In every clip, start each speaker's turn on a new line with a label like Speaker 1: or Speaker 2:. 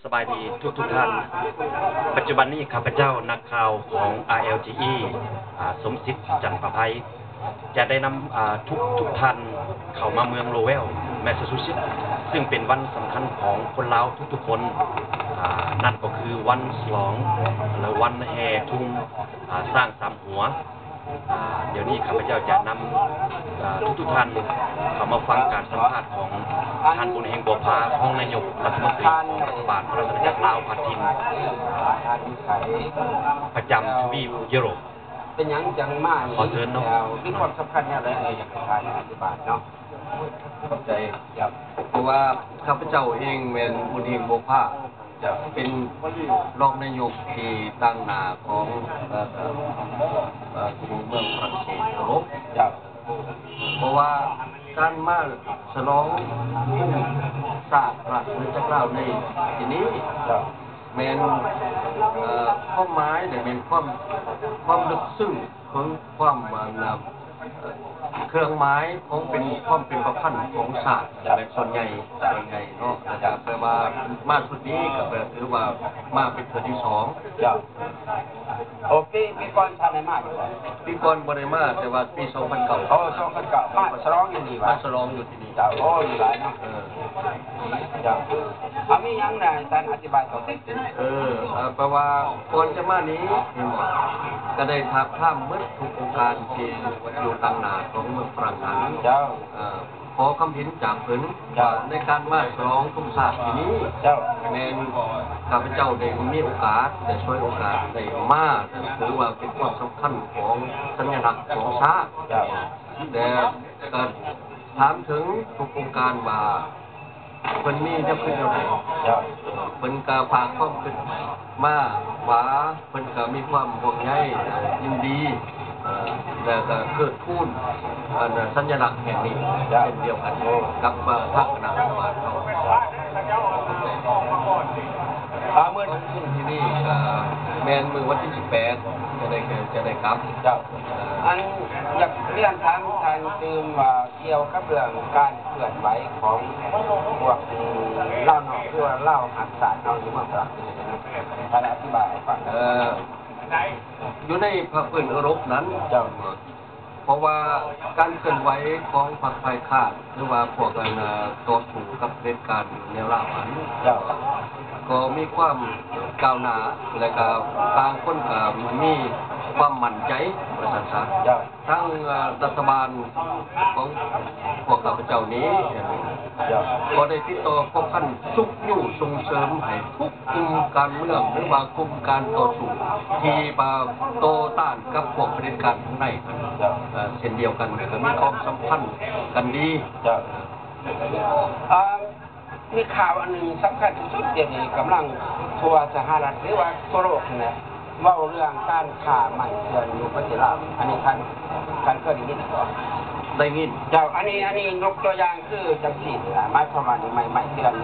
Speaker 1: สบายดีทุกท่านปัจจุบันนี้ข้าพเจ้านักข่าวของ RLGE สมศิษย์จันทร์ประภัยจะได้นำทุกท่านเข้ามาเมืองโลเวลแมสซาชูเซตส์ซึ่งเป็นวันสำคัญของคนลาวทุกคนนั่นก็คือวันฉลองหรือวันแห่ทุ่งสร้างสามหัวเดี๋ยวนี้ข้าพเจ้าจะนำทุกท่านเข้ามาฟังการสัมภาษณ์ของท่านบุญเฮงบัวพาห้องนายกรัฐมนตรีของรัฐบาลพระราชอาณาจักรลาวพัฒทินประจำทวีปยุโรป
Speaker 2: เป็นอย่างจังมาก
Speaker 1: ขอเชิญเนาะ
Speaker 2: มีความสำคัญอะไรอย่างไรอธิบายเนาะ
Speaker 3: เข้าใจเพราะว่าข้าพเจ้าเองเป็นบุญเฮงบัวพาจะเป็นรองนายกที่ตั้งหน้าของสู่เมืองฝรั่งเศสยุโรปเพราะว่าการมาฉลองศาสตร์พระราชกล่าวในที่นี้แม้นความหมายแต่เป็นความลึกซึ้งของความเครื่องหมายของเป็นความเป็นประพันธ์ของศาสตร์แบบส่วนใหญ่เนาะนะครับแปลว่ามาสุดนี้ก็แปลถือว่ามาเป็นเทื่อที่สอง
Speaker 2: โอเคปีก่อนท่านได้มา
Speaker 3: ปีก่อนบ่ได้มาแต่ว่าปี2009
Speaker 2: มาฉลองอยู่นี่
Speaker 3: มาฉลองอยู่ที่นี่
Speaker 2: โอ้อยู่หลายเนาะมีหยังได้ท่านอธิบายต่อ
Speaker 3: แปลว่าก่อนจะมานี้เห็นบ่ก็ได้ทักท้ามหมดทุกองค์การที่อยู่ต่างหน้าของเมืองฝรั่งนั้นขอคำเห็นจากเพิ่นในการมาฉลองทุ่งศาสตร์ที่นี้แม่นข้าพเจ้าได้มีโอกาสได้ช่วยโอกาสได้มาถือว่าเป็นความสำคัญของสัญลักษณ์ของชาติแต่ก็ถามถึงทุกองค์การว่าเพิ่นมีแนวคิดอย่างไรเพิ่นก็ฝากความคิดมาว่าเพิ่นก็มีความห่วงใยยินดีแล้วก็เกิดทูนสัญลักษณ์แห่งนี้เช่นเดียวกันกับทางคณะรัฐบาลเขาเมื่อถึงที่นี่แมนมือวันที่18จะได้ครับ
Speaker 2: อันอยากเรียนถามทางตื่นว่าเกี่ยวกับเรื่องการเคลื่อนไหวของพวกเล่าหนอกคือว่าเล่าหักศาสตร์เอาอยู่เมืองฝรั่งเศสท่านอธิบายให้ฟัง
Speaker 3: อยู่ในพรรคเพื่อนยุโรปนั้นเพราะว่าการเคลื่อนไหวของพรรคฝ่ายค้านหรือว่าพวกกันต่อสู้กับเผด็จการแนวราบนั้นก็มีความก้าวหน้าและก็ต่างคนก็มีความมั่นใจประชาชนทั้งรัฐบาลของพวกข้าพเจ้านี้ก็ได้ติดต่อพวกท่านทุกอยู่ส่งเสริมให้ทุกกลุ่มการเมืองหรือว่ากลุ่มการต่อสู้ที่มาต่อต้านกับพวกเผด็จการข้างในเช่นเดียวกันก็มีความสัมพันธ์กันดี
Speaker 2: มีข่าวอันหนึ่งสำคัญที่สุดเดี๋ยวนี้กำลังทั่วสหรัฐหรือว่าทั่วโลกนะว่าเรื่องการข่าใหม่เถื่อนอยู่ประเทศลาวอันนี้ท่านเคยได้ยิน
Speaker 3: ได้ยิน
Speaker 2: อันนี้ยกตัวอย่างคือจังซี่หมายความว่านี่ใหม่เถื่อน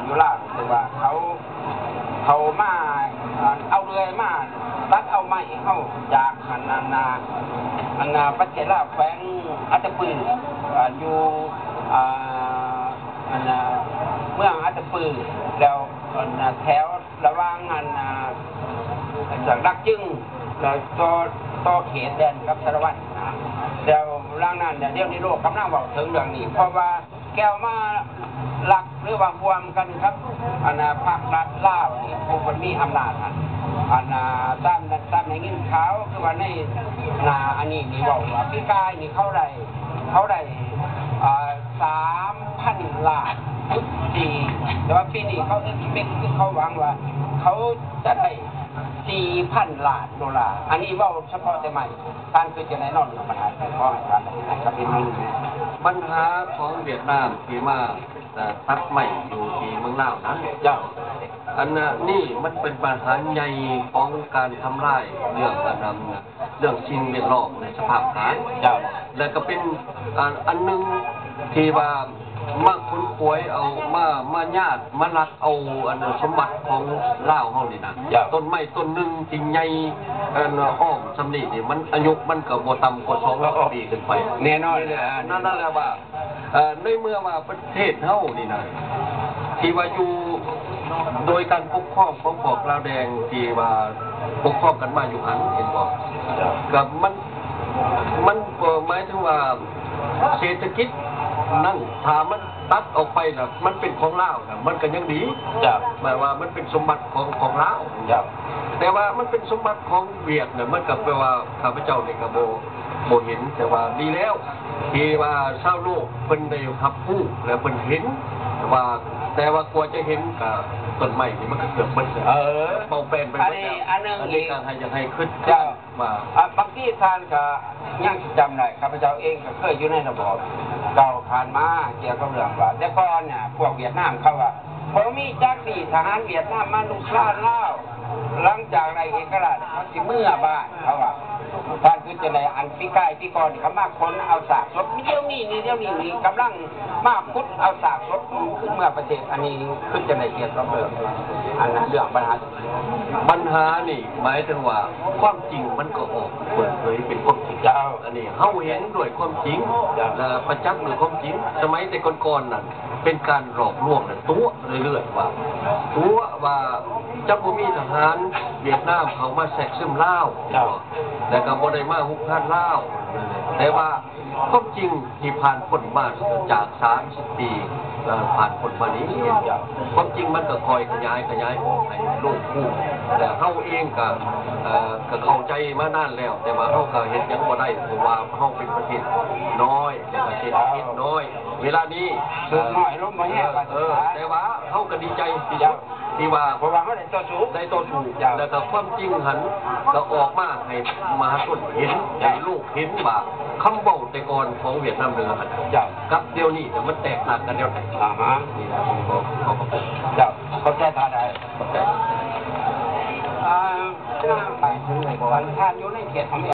Speaker 2: อยู่ลาวคือว่าเขามาเอาเรือยมาตัดเอาไม้เฮาจากอันนาประเทศลาวแขวงอัตตปืออยู่เมืองอัตตปือแล้วแถวระหว่างจากรักจึงแล้วต่อเขตแดนกับสารวัตรแล้วร่างนั้นเดี๋ยวนี้โลกกำลังบอกถึงเรื่องนี้เพราะว่าแก้วมาหลักหรือว่ารวมกันครับภาครัฐลาวนี่พวกมันมีอำนาจตามในเงินเขาคือว่าในอันนี้นี่บอกว่าพี่กายนี่เขาได้3,000 ล้านทุกปีแต่ว่าปีนี้เขาหวังว่าเขาจะได้4,000 ล้านดอลลาร์อันนี้ว่าเฉพาะแต่ใหม่ท่านคือจะแน่นอนปัญหาเพราะการกับเป็น
Speaker 3: ปัญหาของเวียดนามที่มาตัดใหม่อยู่ที่เมืองลาวนั้นอันนี้มันเป็นปัญหาใหญ่ของการทำลายเรื่องสิ่งแวดล้อมในสภาพการและก็เป็นอันนึงที่ว่ามาคุ้นควยเอามาญาติมาลักเอาสมบัติของลาวเฮานี่นะต้นไม้ต้นนึงที่ใหญ่อ้อมสำนีนี่มันอายุมันก็บ่ต่ำกว่า200 ปีขึ้นไป
Speaker 2: แน่นอน
Speaker 3: นั่นแหละว่าในเมื่อว่าประเทศเฮานี่นะที่ว่าอยู่ โดยการปกครองของพวกลาวแดงที่ว่าปกครองกันมาอยู่หันเห็นบ่กับมันก็หมายถึงว่าเศรษฐกิจนั่นถ้ามันตัดออกไปน่ะมันเป็นของลาวน่ะมันก็ยังดีหมายว่ามันเป็นสมบัติของลาวแต่ว่ามันเป็นสมบัติของเวียดน่ะมันก็แปลว่าข้าพเจ้านี่ก็บ่เห็นแต่ว่าดีแล้วที่ว่าชาวโลกเพิ่นได้รับรู้และเพิ่นเห็นแต่ว่ากลัวจะเห็นกับต้นไม้นี่มันก็เกือบมันเบาแปลนไปหมดแล้วอันนี้ก็ให้ยังให้ขึ้นว่า
Speaker 2: บางที่ท่านก็ยังจำได้ข้าพเจ้าเองก็เคยอยู่ในระบบเก่าผ่านมาเกี่ยวกับเรื่องว่าแต่ก่อนเนี่ยพวกเวียดนามเขาว่าพอมีจักรีทหารเวียดนามมาลุกลานลาวหลังจากไรเอกราชเขาสิเมื่อบ้านเขาว่าท่านคือจะในอันพี่ใกล้พี่ก่อนเขามาค้นเอาสากศพเดี๋ยวนี้กำลังมาพุทธเอาสากศพขึ้นเมื่อประเทศอันนี้ขึ้นจะในเกี่ยวกับเรื่องอันนั้นเรื่องปัญหา
Speaker 3: นี่หมายถึงว่าความจริงมันก็ออกเปิดเผยเป็นความจริงอันนี้เฮาเห็นด้วยความจริงและประจักษ์ด้วยความจริงสมัยแต่ก่อนๆนั่นเป็นการหลอกลวงนั่นตัวเรื่อยๆว่าจับบ่มีทหารเวียดนามเขามาแทรกซึมลาวแต่ก็บ่ได้มาฮุกฮานลาวแต่ว่าความจริงที่ผ่านพ้นมาจาก30ปีผ่านพ้นมานี้ความจริงมันก็คอยขยายออกให้โลกรู้แต่เฮาเองก็เข้าใจมานานแล้วแต่ว่าเฮาก็เฮ็ดหยังบ่ได้เพราะว่าเฮาเป็นประเทศน้อยและประเทศน้อยเวลานี้
Speaker 2: น้อยลงบ่แห้ง
Speaker 3: แต่ว่าเฮาก็ดีใจที่ว่า
Speaker 2: เพราะว่าเขาได้ต่อสู้
Speaker 3: แล้วก็ความจริงหันก็ออกมาให้มหาชนเห็นให้โลกเห็นว่าคำเว้าแต่ก่อนของเวียดนามเหนือหันกับเดี๋ยวนี้แต่มันแตกต่างกันแล้วนี่นะผมขอขอบคุณ
Speaker 2: เขาแก้ทานได้ไปถึงไหนบ่ท่านอยู่ในเขตของ